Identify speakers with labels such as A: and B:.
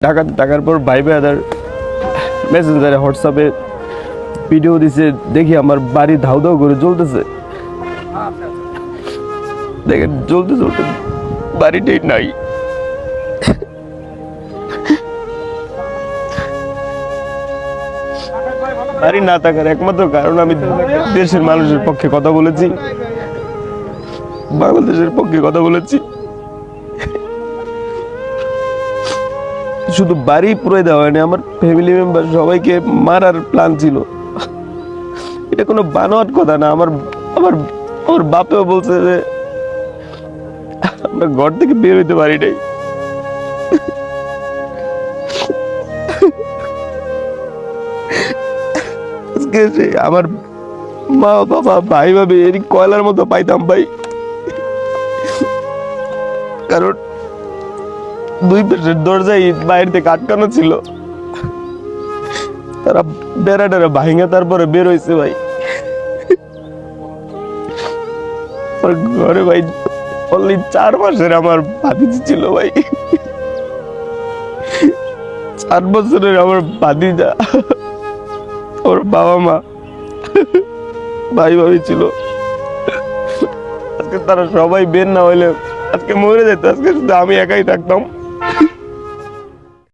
A: টাকার পর ভাই আদার মেসেঞ্জারে হোয়াটসঅ্যাপে ভিডিও দিছে, দেখি আমার বাড়ি ধাউ ধাউ করে জ্বলতেছে। দেখেন জ্বলতে জ্বলতে বাড়িটাই নাই। বাড়ি না থাকার একমাত্র কারণ আমি দেশের মানুষের পক্ষে কথা বলেছি, বাংলাদেশের পক্ষে কথা বলেছি। শুধু বাড়ি পুরো দেওয়া হয়নি, আমার ফ্যামিলি মেম্বার সবাইকে মারার প্ল্যান ছিল। এটা কোনো বানোয়াট কথা না। আমার আমার আমার বাপেও বলছে যে আমরা ঘর থেকে বের হইতে পারি নাই। আজকে আমার মা বাবা ভাই ভাবি এরই কয়লার মতো পাইতাম ভাই, কারণ দুই পাশের দরজায় বাইরে থেকে আটকানো ছিল। তারা বেড়া টেরা ভাঙে তারপরে বের হয়েছে ভাই। ঘরে ভাই অনলি 4 মাসের আমার ভাতিজি ছিল ভাই। 4 বছরের আমার ভাতিজা, ওর বাবা মা ভাই ভাবি ছিল। আজকে তারা সবাই বের না হইলে আজকে মরে যেত। আজকে শুধু আমি একাই থাকতাম।